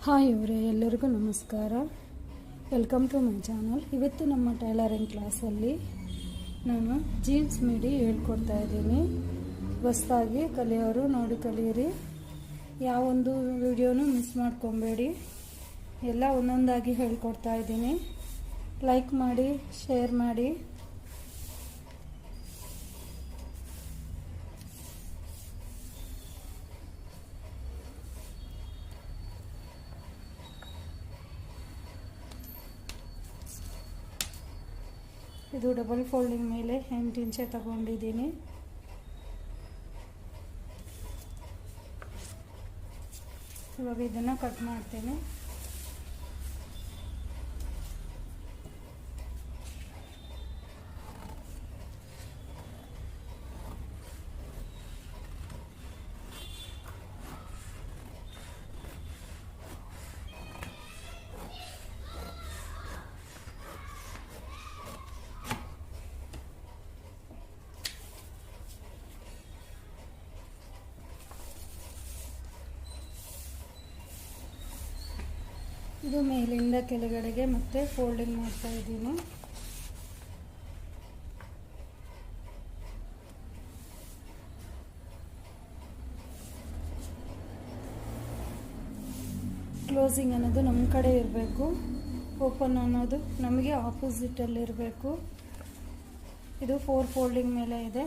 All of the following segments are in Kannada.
ಹಾಯ್ ಇವರೇ, ಎಲ್ಲರಿಗೂ ನಮಸ್ಕಾರ. Welcome to my channel. ಇವತ್ತು ನಮ್ಮ ಟೈಲರಿಂಗ್ ಕ್ಲಾಸಲ್ಲಿ ನಾನು ಜೀನ್ಸ್ ಮಿಡಿ ಹೇಳ್ಕೊಡ್ತಾ ಇದ್ದೀನಿ. ಹೊಸದಾಗಿ ಕಲಿಯೋರು ನೋಡಿ ಕಲಿಯಿರಿ. ಯಾವೊಂದು ವಿಡಿಯೋನೂ ಮಿಸ್ ಮಾಡ್ಕೊಬೇಡಿ. ಎಲ್ಲ ಒಂದೊಂದಾಗಿ ಹೇಳ್ಕೊಡ್ತಾ ಇದ್ದೀನಿ. ಲೈಕ್ ಮಾಡಿ, ಶೇರ್ ಮಾಡಿ. ಇದು ಡಬಲ್ ಫೋಲ್ಡಿಂಗ್ ಮೇಲೆ 8 ಇಂಚೆ ತಗೊಂಡಿದ್ದೀನಿ. ಇವಾಗ ಇದನ್ನು ಕಟ್ ಮಾಡ್ತೀನಿ. ಇದು ಮೇಲಿಂದ ಕೆಳಗಡೆಗೆ ಮತ್ತೆ ಫೋಲ್ಡಿಂಗ್ ಮಾಡ್ತಾ ಇದ್ದೀನಿ. ಕ್ಲೋಸಿಂಗ್ ಅನ್ನೋದು ನಮ್ಮ ಕಡೆ ಇರಬೇಕು, ಓಪನ್ ಅನ್ನೋದು ನಮಗೆ ಆಪೋಸಿಟಲ್ಲಿ ಇರಬೇಕು. ಇದು 4 ಫೋಲ್ಡಿಂಗ್ ಮೇಲೆ ಇದೆ.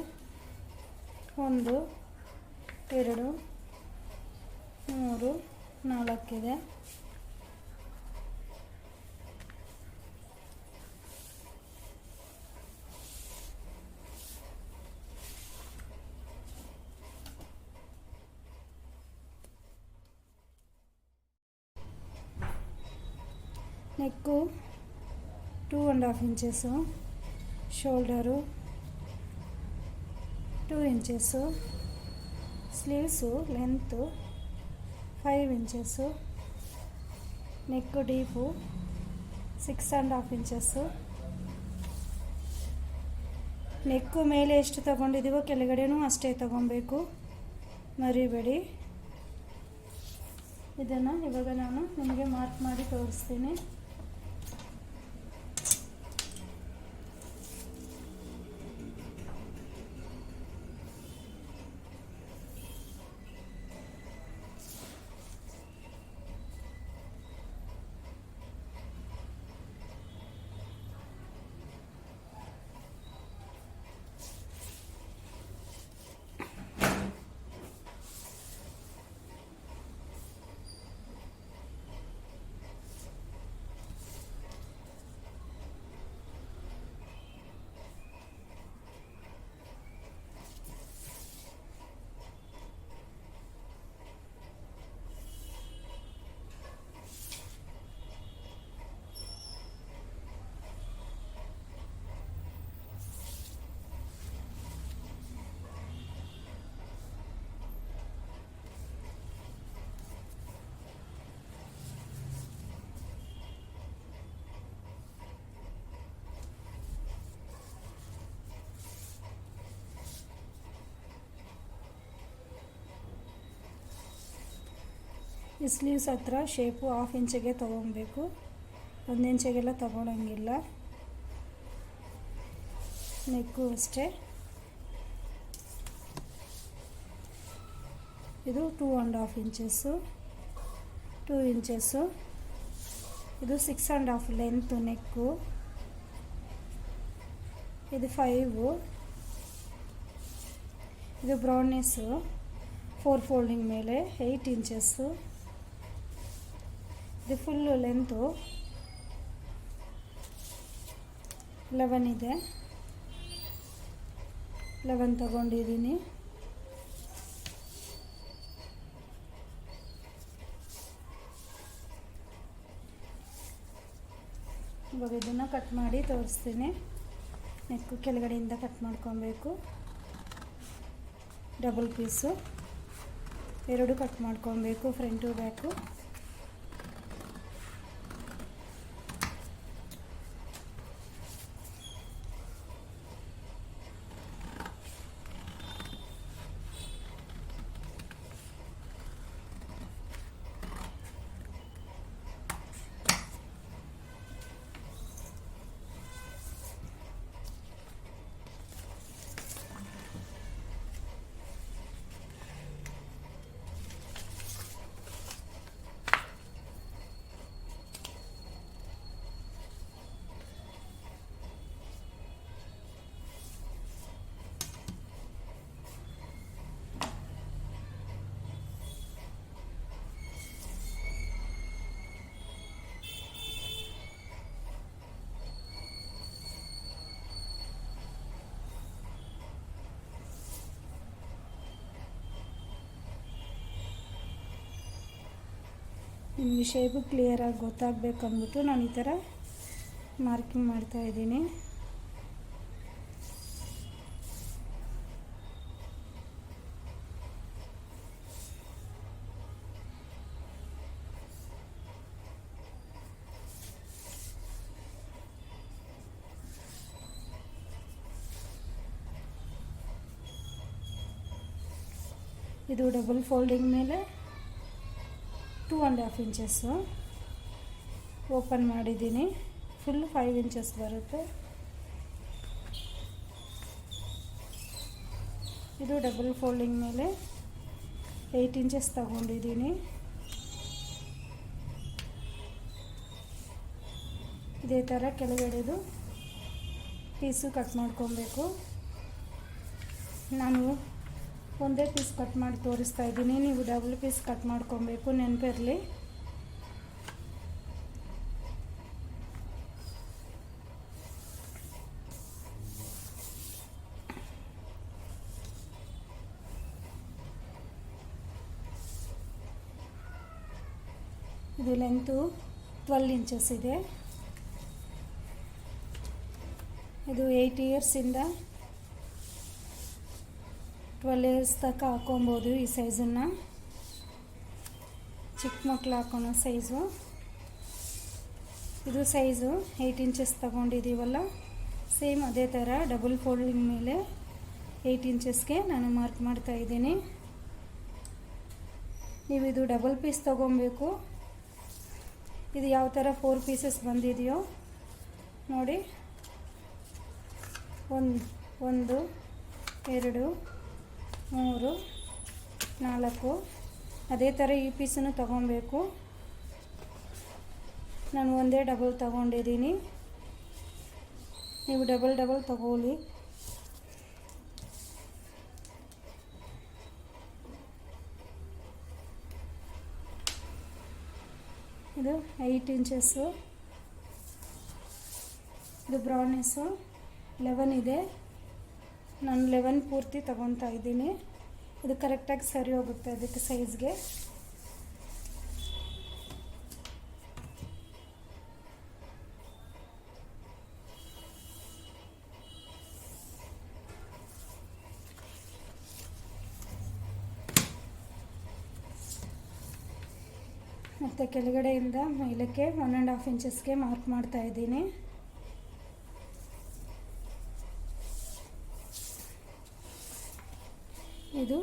1 2 3 4 ಇದೆ. Neck 2.5 inches, shoulder 2 inches, sleeves length 5 inches, neck deep 6.5 inches. Neck ಮೇಲೆ ಎಷ್ಟು ತಗೊಂಡಿದ್ದೀವೋ ಕೆಳಗಡೆನೂ ಅಷ್ಟೇ ತಗೊಬೇಕು, ಮರಿಬೇಡಿ. ಇದನ್ನು ಇವಾಗ ನಾನು ನಿಮಗೆ ಮಾರ್ಕ್ ಮಾಡಿ ತೋರಿಸ್ತೀನಿ. ಈ ಸ್ಲೀವ್ಸ್ ಹತ್ರ ಶೇಪು 1/2 ಇಂಚಿಗೆ ತೊಗೊಬೇಕು, 1 ಇಂಚಿಗೆಲ್ಲ ತಗೊಳಂಗಿಲ್ಲ. ನೆಕ್ಕು ಅಷ್ಟೇ. ಇದು 2.5 ಇಂಚಸ್ಸು, 2 ಇಂಚಸ್ಸು. ಇದು 6.5 ಲೆಂತು ನೆಕ್ಕು. ಇದು 5. ಇದು ಬ್ರೌನ್ನೆಸ್ಸು 4 ಫೋಲ್ಡಿಂಗ್ ಮೇಲೆ 8 ಇಂಚಸ್ಸು. ಇದು ಫುಲ್ಲು ಲೆಂತು 11 ಇದೆ. 11 ತಗೊಂಡಿದ್ದೀನಿ. ಇವಾಗ ಇದನ್ನು ಕಟ್ ಮಾಡಿ ತೋರಿಸ್ತೀನಿ. ನೆಕ್ಕು ಕೆಳಗಡೆಯಿಂದ ಕಟ್ ಮಾಡ್ಕೊಬೇಕು. ಡಬಲ್ ಪೀಸು 2 ಕಟ್ ಮಾಡ್ಕೊಬೇಕು, ಫ್ರಂಟು ಬ್ಯಾಕು. ನಿಮಗೆ ಶೇಪು ಕ್ಲಿಯರಾಗಿ ಗೊತ್ತಾಗಬೇಕಂದ್ಬಿಟ್ಟು ನಾನು ಈ ಥರ ಮಾರ್ಕಿಂಗ್ ಮಾಡ್ತಾಯಿದ್ದೀನಿ. ಇದು ಡಬಲ್ ಫೋಲ್ಡಿಂಗ್ ಮೇಲೆ 2.5 ಇಂಚಸ್ಸು ಓಪನ್ ಮಾಡಿದ್ದೀನಿ. ಫುಲ್ 5 ಇಂಚಸ್ ಬರುತ್ತೆ. ಇದು ಡಬಲ್ ಫೋಲ್ಡಿಂಗ್ ಮೇಲೆ 8 ಇಂಚಸ್ ತಗೊಂಡಿದ್ದೀನಿ. ಇದೇ ಥರ ಕೆಳಗಡೆದು ಪೀಸು ಕಟ್ ಮಾಡ್ಕೊಬೇಕು. ನಾನು ಒಂದೇ ಪೀಸ್ ಕಟ್ ಮಾಡಿ ತೋರಿಸ್ತಾ ಇದ್ದೀನಿ, ನೀವು ಡಬಲ್ ಪೀಸ್ ಕಟ್ ಮಾಡ್ಕೊಬೇಕು, ನೆನಪಿರಲಿ. ಇದು ಲೆಂತು 12 ಇಂಚಸ್ ಇದೆ. ಇದು 8 ಇಯರ್ಸಿಂದ 12 ಇಯರ್ಸ್ ತನಕ ಹಾಕೊಬೋದು. ಈ ಸೈಜನ್ನು ಚಿಕ್ಕ ಮಕ್ಕಳು ಹಾಕೊಳೋ ಸೈಜು. ಇದು ಸೈಜು 8 ಇಂಚಸ್ ತಗೊಂಡಿದ್ದೀವಲ್ಲ, ಸೇಮ್ ಅದೇ ಥರ ಡಬಲ್ ಫೋಲ್ಡಿಂಗ್ ಮೇಲೆ 8 ಇಂಚಸ್ಗೆ ನಾನು ಮಾರ್ಕ್ ಮಾಡ್ತಾಯಿದ್ದೀನಿ. ನೀವು ಇದು ಡಬಲ್ ಪೀಸ್ ತೊಗೊಬೇಕು. ಇದು ಯಾವ ಥರ 4 ಪೀಸಸ್ ಬಂದಿದೆಯೋ ನೋಡಿ, 1 2 3 4 ಅದೇ ಥರ ಈ ಪೀಸನ್ನು ತೊಗೊಬೇಕು. ನಾನು ಒಂದೇ ಡಬಲ್ ತೊಗೊಂಡಿದ್ದೀನಿ, ನೀವು ಡಬಲ್ ತೊಗೊಳ್ಳಿ. ಇದು 8 ಇಂಚಸ್ಸು. ಇದು ಬ್ರೌನೆಸ್ಸು 11 ಇದೆ. ನಾನು 11 ಪೂರ್ತಿ ತಗೊತಾ ಇದ್ದೀನಿ. ಇದು ಕರೆಕ್ಟಾಗಿ ಸರಿ ಹೋಗುತ್ತೆ ಅದಕ್ಕೆ ಸೈಜ್ಗೆ. ಮತ್ತು ಕೆಳಗಡೆಯಿಂದ ಮೇಲಕ್ಕೆ 1.5 ಇಂಚಸ್ಗೆ ಮಾರ್ಕ್ ಮಾಡ್ತಾ ಇದ್ದೀನಿ. ಇದು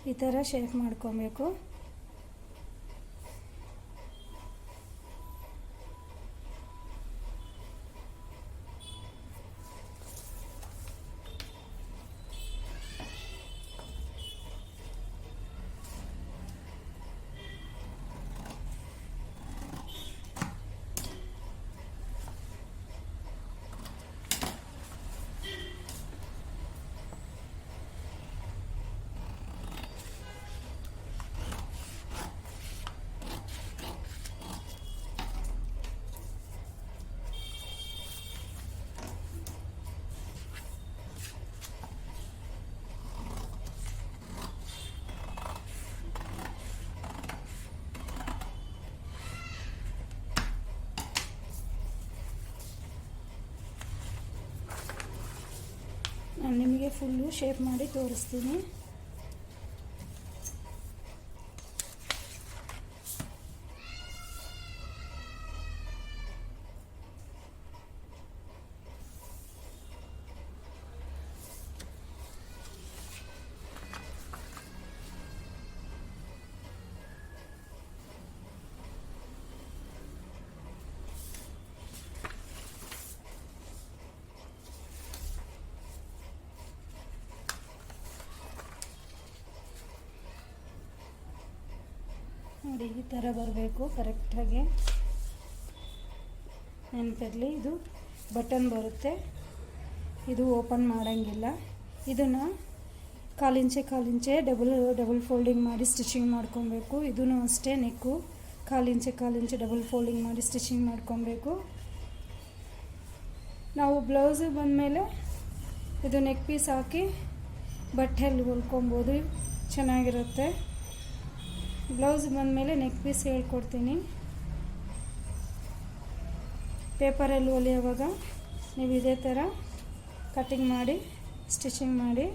ಈ ಥರ ಶೇಪ್ ಮಾಡ್ಕೊಬೇಕು. ನಾನು ನಿಮಗೆ ಫುಲ್ಲು ಶೇಪ್ ಮಾಡಿ ತೋರಿಸ್ತೀನಿ. ನೋಡಿ ಈ ಥರ ಬರಬೇಕು ಕರೆಕ್ಟಾಗಿ, ನೆನಪಿರಲಿ. ಇದು ಬಟನ್ ಬರುತ್ತೆ, ಇದು ಓಪನ್ ಮಾಡೋಂಗಿಲ್ಲ. ಇದನ್ನು ಕಾಲಿಂಚೆ ಡಬಲ್ ಫೋಲ್ಡಿಂಗ್ ಮಾಡಿ ಸ್ಟಿಚಿಂಗ್ ಮಾಡ್ಕೊಬೇಕು. ಇದೂ ಅಷ್ಟೇ, ನೆಕ್ಕು ಕಾಲಿಂಚೆ ಡಬಲ್ ಫೋಲ್ಡಿಂಗ್ ಮಾಡಿ ಸ್ಟಿಚಿಂಗ್ ಮಾಡ್ಕೊಬೇಕು. ನಾವು ಬ್ಲೌಸು ಬಂದಮೇಲೆ ಇದು ನೆಕ್ ಪೀಸ್ ಹಾಕಿ ಬಟ್ಟೆಯಲ್ಲಿ ಹೊಲ್ಕೊಬೋದು, ಚೆನ್ನಾಗಿರುತ್ತೆ. ಬ್ಲೌಸ್ ಬಂದಮೇಲೆ ನೆಕ್ ಪೀಸ್ ಹೇಳ್ಕೊಡ್ತೀನಿ. ಪೇಪರಲ್ಲಿ ಹೊಲಿಯುವಾಗ ನೀವು ಇದೇ ಥರ ಕಟ್ಟಿಂಗ್ ಮಾಡಿ ಸ್ಟಿಚಿಂಗ್ ಮಾಡಿ.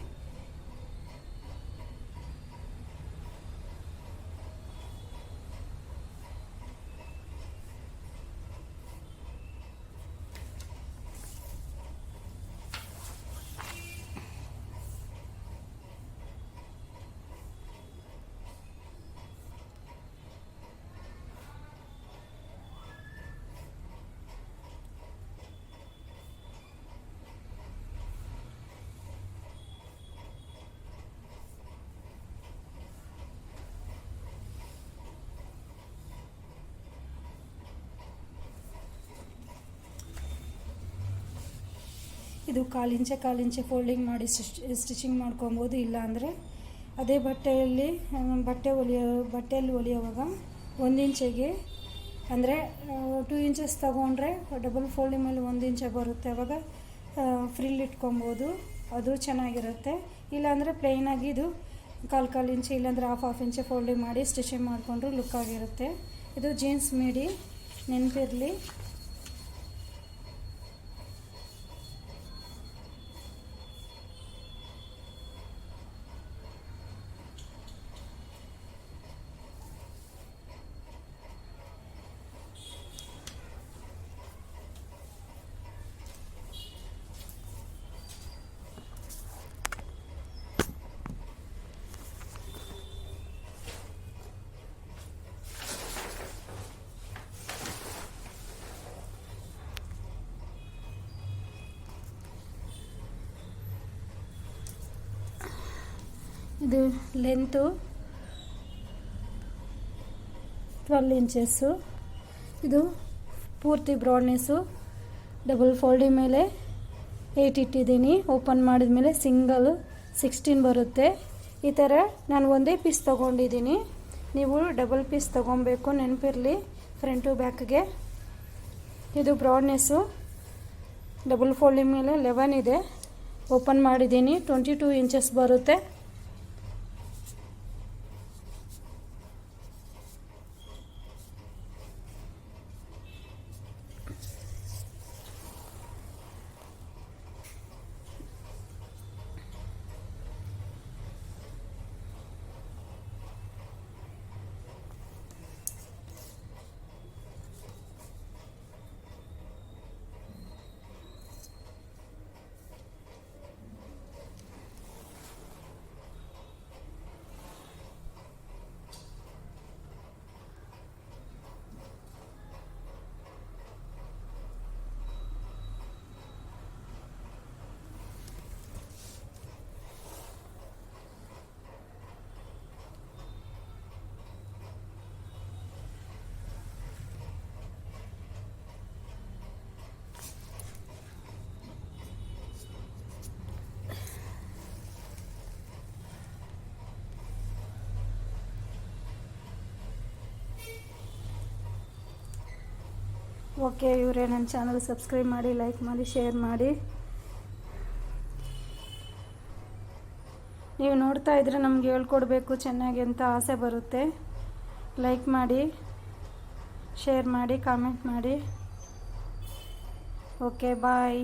ಇದು ಕಾಲಿಂಚೆ ಫೋಲ್ಡಿಂಗ್ ಮಾಡಿ ಸ್ಟಿಚಿಂಗ್ ಮಾಡ್ಕೊಬೋದು. ಇಲ್ಲ ಅಂದರೆ ಅದೇ ಬಟ್ಟೆಯಲ್ಲಿ ಹೊಲಿಯುವಾಗ 1 ಇಂಚಿಗೆ ಅಂದರೆ 2 ಇಂಚಸ್ ತೊಗೊಂಡ್ರೆ ಡಬಲ್ ಫೋಲ್ಡಿಂಗ್ ಮೇಲೆ 1 ಇಂಚೆ ಬರುತ್ತೆ. ಆವಾಗ ಫ್ರಿಲ್ ಇಟ್ಕೊಬೋದು, ಅದು ಚೆನ್ನಾಗಿರುತ್ತೆ. ಇಲ್ಲಾಂದರೆ ಪ್ಲೇನಾಗಿ ಇದು ಕಾಲು ಇಂಚು ಇಲ್ಲಾಂದರೆ ಹಾಫ್ ಇಂಚೆ ಫೋಲ್ಡಿಂಗ್ ಮಾಡಿ ಸ್ಟಿಚಿಂಗ್ ಮಾಡಿಕೊಂಡ್ರು ಲುಕ್ ಆಗಿರುತ್ತೆ. ಇದು ಜೀನ್ಸ್ ಮಿಡಿ, ನೆನಪಿರಲಿ. ಇದು ಲೆಂತು 12 ಇಂಚಸ್ಸು. ಇದು ಪೂರ್ತಿ ಬ್ರಾಡ್ನೆಸ್ಸು. ಡಬಲ್ ಫೋಲ್ಡಿಂಗ್ ಮೇಲೆ 8 ಇಟ್ಟಿದ್ದೀನಿ. ಓಪನ್ ಮಾಡಿದ ಮೇಲೆ ಸಿಂಗಲ್ 16 ಬರುತ್ತೆ. ಈ ಥರ ನಾನು ಒಂದೇ ಪೀಸ್ ತೊಗೊಂಡಿದ್ದೀನಿ. ನೀವು ಡಬಲ್ ಪೀಸ್ ತೊಗೊಬೇಕು, ನೆನಪಿರಲಿ. ಫ್ರಂಟು ಬ್ಯಾಕ್ಗೆ ಇದು ಬ್ರಾಡ್ನೆಸ್ಸು. ಡಬಲ್ ಫೋಲ್ಡಿಂಗ್ ಮೇಲೆ 11 ಇದೆ. ಓಪನ್ ಮಾಡಿದ್ದೀನಿ. 22 ಇಂಚಸ್ ಬರುತ್ತೆ. ಓಕೆ ಇವರೇ, ನನ್ನ ಚಾನಲ್ ಸಬ್ಸ್ಕ್ರೈಬ್ ಮಾಡಿ, ಲೈಕ್ ಮಾಡಿ, ಶೇರ್ ಮಾಡಿ. ನೀವು ನೋಡ್ತಾ ಇದ್ರೆ ನಮ್ಗೆ ಹೇಳ್ಕೊಡ್ಬೇಕು ಚೆನ್ನಾಗಿ ಅಂತ ಆಸೆ ಬರುತ್ತೆ. ಲೈಕ್ ಮಾಡಿ, ಶೇರ್ ಮಾಡಿ, ಕಾಮೆಂಟ್ ಮಾಡಿ. ಓಕೆ, ಬಾಯ್.